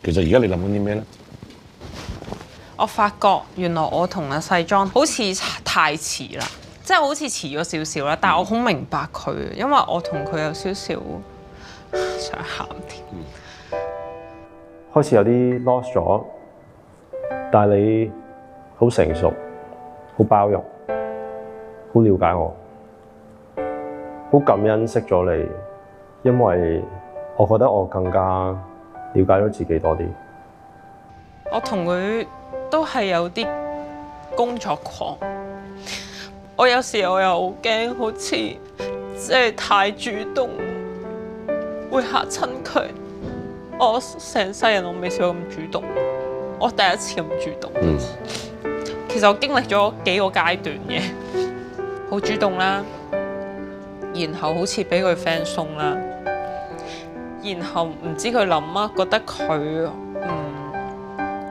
其實而家你諗緊啲咩咧？我發覺原來我同阿細莊好似太遲啦，即係好似遲咗少少啦。但係我好明白佢，因為我同佢有少少想喊添。開始有啲 lost 咗，但係你好成熟，好包容，好了解我，好感恩識咗你，因為我覺得我更加了解咗自己多啲。我同佢都係有啲工作狂，我有時我又好驚，好似即係太主動會嚇親佢。我成世人我未試過咁主動，我第一次咁主動。其實我經歷咗幾個階段嘅，好主動啦，然後好似俾佢 friend 鬆啦，然後唔知佢諗乜，覺得佢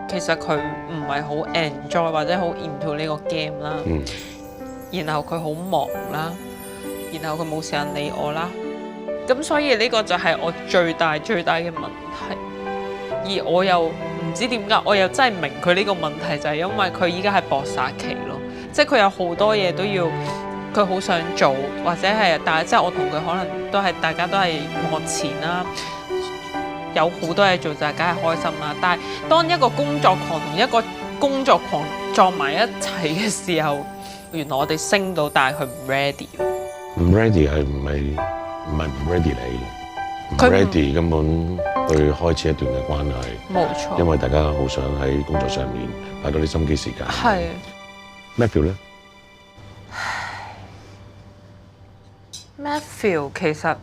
其實佢唔係好 enjoy 或者好 into 呢個 game 啦，然後佢好忙啦，然後佢冇時間理我啦，咁所以呢個就係我最大嘅問題，而我又唔知點解，我又真係明佢呢個問題就係因為佢依家係搏殺期咯，即係佢有好多嘢都要，佢好想做，或者係但係即係我同佢可能都係大家都係目前啦。有好多嘢做就係梗係開心啦，但係當一個工作狂同一個工作狂撞埋一齊嘅時候，原來我哋升到，但係佢唔 ready。唔 ready 係唔係唔 ready 你？唔 ready 根本去開始一段嘅關係。冇錯。因為大家好想喺工作上面擺多啲心機時間。係。Matthew 咧 ？Matthew 其實。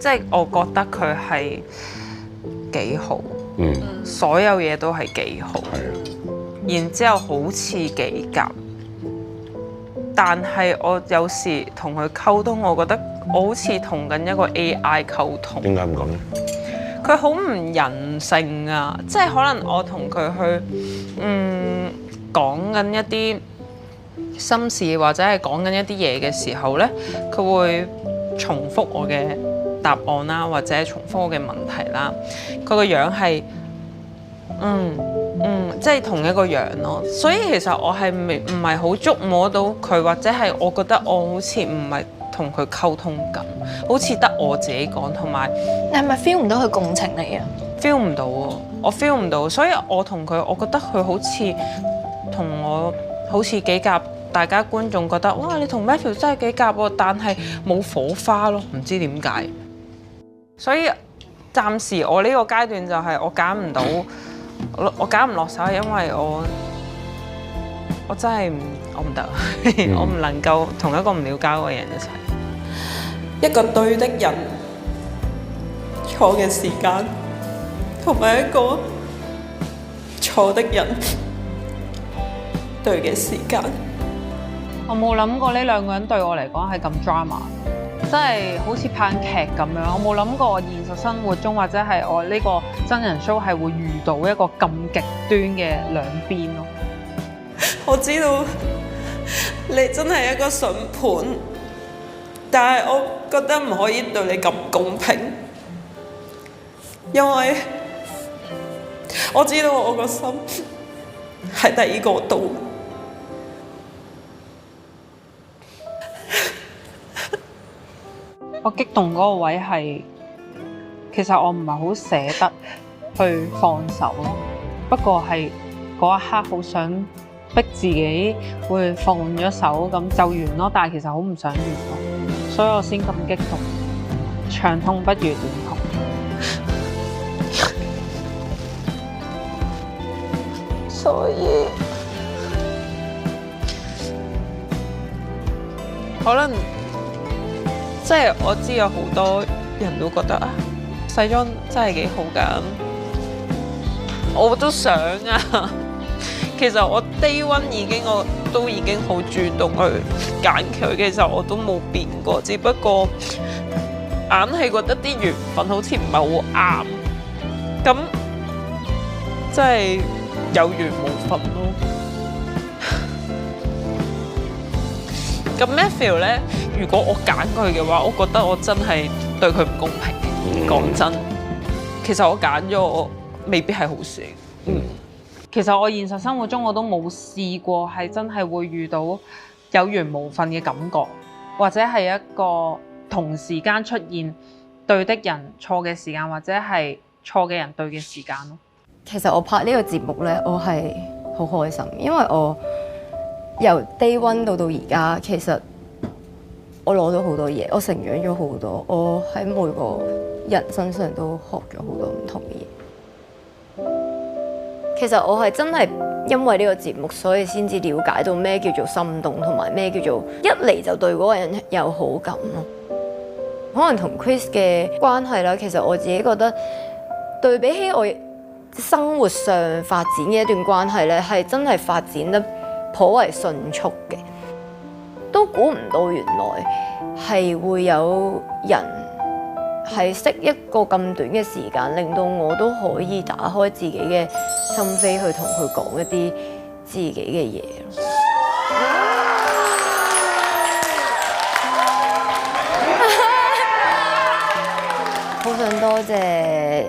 即係我覺得佢係幾好，所有嘢都係幾好，然之後好似幾夾，但係我有時同佢溝通，我覺得我好似同緊一個 AI 溝通。點解咁講咧？佢好唔人性啊！即係可能我同佢去講緊一啲心事或者係講緊一啲嘢嘅時候咧，佢會重複我嘅答案啦，或者重複我嘅問題啦，佢個樣係即係同一個樣咯。所以其實我係唔係好捉摸到佢，或者係我覺得我好似唔係同佢溝通緊，好似得我自己講，同埋你係咪 feel 唔到佢共情你啊？feel 唔到喎，我 feel 唔到，所以我同佢，我覺得佢好似同我好似幾夾。大家觀眾覺得哇，你同 Matthew 真係幾夾喎，但係冇火花咯，唔知點解。所以暫時我呢個階段就係我揀唔到，我揀唔落手，係因為我真係我唔得，我唔能夠同一個唔了解嘅人一齊。一個對的人，錯嘅時間，同埋一個錯的人，對嘅時間。我冇諗過呢兩個人對我嚟講係咁 drama。真係好似拍劇咁樣，我冇諗過現實生活中或者係我呢個真人 show 係會遇到一個咁極端嘅兩邊咯。我知道你真係一個筍盤，但係我覺得唔可以對你咁公平，因為我知道我個心喺第二個度。我激動嗰個位係，其實我唔係好捨得去放手咯。不過係嗰一刻好想逼自己會放咗手咁就完咯，但係其實好唔想完咯，所以我先咁激動。長痛不如短痛。所以可能。即係我知有好多人都覺得啊，細莊真係幾好㗎，我都想啊。其實我 day one 我都已經好主動去揀佢，其實我都冇變過，只不過硬係覺得啲緣分好似唔係好啱，咁即係有緣無份咯。咁 Matthew 咧，如果我揀佢嘅話，我覺得我真係對佢唔公平。講真，其實我揀咗未必係好事。其實我現實生活中我都冇試過係真係會遇到有緣無份嘅感覺，或者係一個同時間出現對的人錯嘅時間，或者係錯嘅人對嘅時間咯。其實我拍呢個節目呢，我係好開心，因為我由 day one 到而家，其實我攞到好多嘢，我成長咗好多，我喺每個人身上都學咗好多唔同嘅嘢。其實我係真係因為呢個節目，所以先至了解到咩叫做心動，同埋咩叫做一嚟就對嗰個人有好感咯。可能同 Chris 嘅關係啦，其實我自己覺得對比起我生活上發展嘅一段關係咧，係真係發展得頗為迅速嘅。都估唔到原來係會有人係識一個咁短嘅時間，令到我都可以打開自己嘅心扉去同佢講一啲自己嘅嘢咯。好想多謝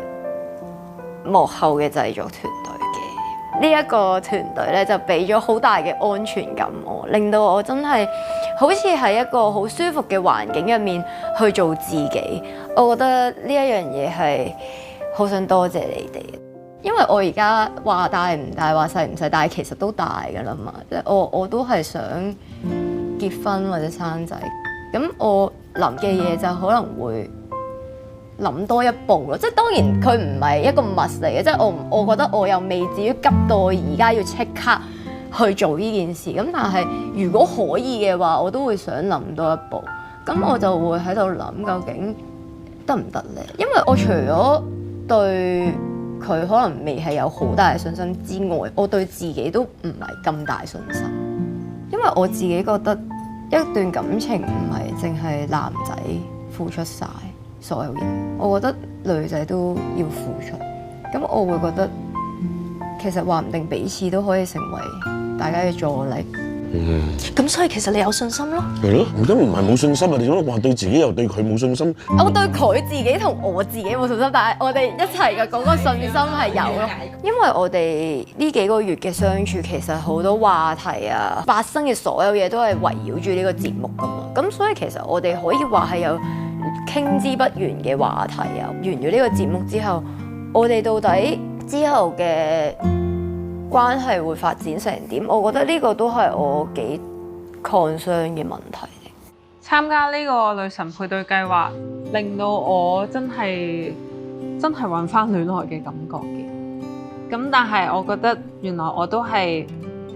幕後嘅製作團隊嘅，呢一個團隊咧就俾咗好大嘅安全感我，令到我真係好似喺一個好舒服嘅環境入面去做自己。我覺得呢一樣嘢係好想多謝你哋，因為我而家話大唔大，話細唔細，但係其實都大㗎啦嘛。即係我都係想結婚或者生仔，咁我諗嘅嘢就可能會諗多一步咯。即係當然佢唔係一個 must 嚟嘅，即係我覺得我又未至於急到我而家要即刻去做呢件事。咁但係如果可以嘅話，我都會想諗多一步。咁我就會喺度諗究竟得唔得咧？因為我除咗對佢可能未係有好大嘅信心之外，我對自己都唔係咁大信心。因為我自己覺得一段感情唔係淨係男仔付出晒所有嘢，我覺得女仔都要付出。咁我會覺得其實話唔定彼此都可以成為大家嘅助力。咁所以其實你有信心咯。係咯，而家唔係冇信心啊！你講話對自己又對佢冇信心。我對佢自己同我自己冇信心，但係我哋一齊嘅嗰個信心係有咯。因為我哋呢幾個月嘅相處，其實好多話題啊，發生嘅所有嘢都係圍繞住呢個節目㗎嘛。咁所以其實我哋可以話係有傾之不完嘅話題啊。完咗呢個節目之後，我哋到底之後嘅關係會發展成點？我覺得呢個都係我幾 concern 嘅問題。參加呢個女神配對計劃，令到我真係揾翻戀愛嘅感覺嘅。咁但係我覺得原來我都係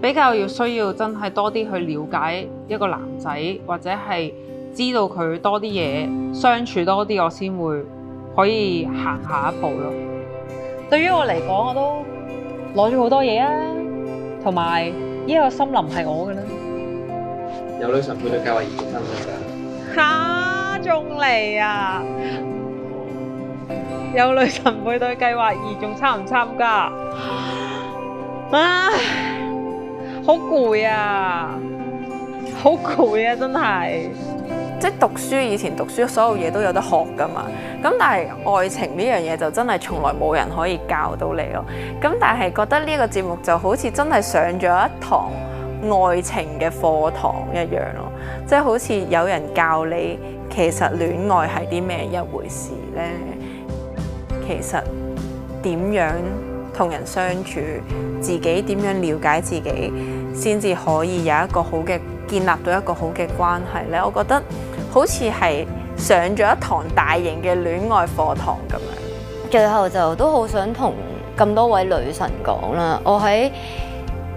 比較需要真係多啲去了解一個男仔，或者係知道佢多啲嘢，相處多啲，我先會可以行下一步咯。對於我嚟講，我都攞咗好多嘢啊，同埋呢個森林係我嘅啦。有女神配對計劃2參加㗎。仲嚟啊！有女神配對計劃2仲參唔參加？唉，好攰啊！好攰啊！真係。即係讀書，以前讀書所有嘢都有得學㗎嘛，咁但係愛情呢樣嘢就真係從來冇人可以教到你咯。咁但係覺得呢個節目就好似真係上咗一堂愛情嘅課堂一樣咯，即係好似有人教你其實戀愛係啲咩一回事呢？其實點樣同人相處，自己點樣了解自己，先至可以有一個好嘅建立到一個好嘅關係呢？我覺得好似係上咗一堂大型嘅戀愛課堂咁樣。最後就都好想同咁多位女神講啦，我喺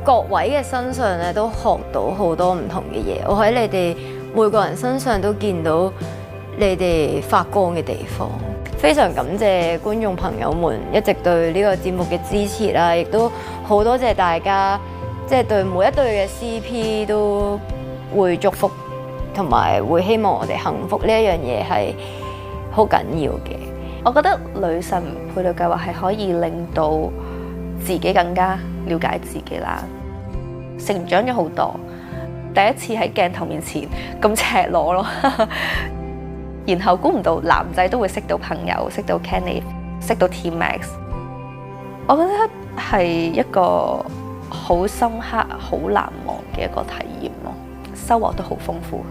各位嘅身上咧都學到好多唔同嘅嘢，我喺你哋每個人身上都見到你哋發光嘅地方。非常感謝觀眾朋友們一直對呢個節目嘅支持啦，亦都好多謝大家，即係對每一對嘅 CP 都會祝福，同埋會希望我哋幸福，呢一樣嘢係好緊要嘅。我覺得女神配對計劃係可以令到自己更加了解自己啦，成長咗好多。第一次喺鏡頭面前咁赤裸咯，然後估唔到男仔都會識到朋友，識到 Kenny。識到 T Max，我覺得係一個好深刻、好難忘嘅一個體驗咯，收穫都好豐富。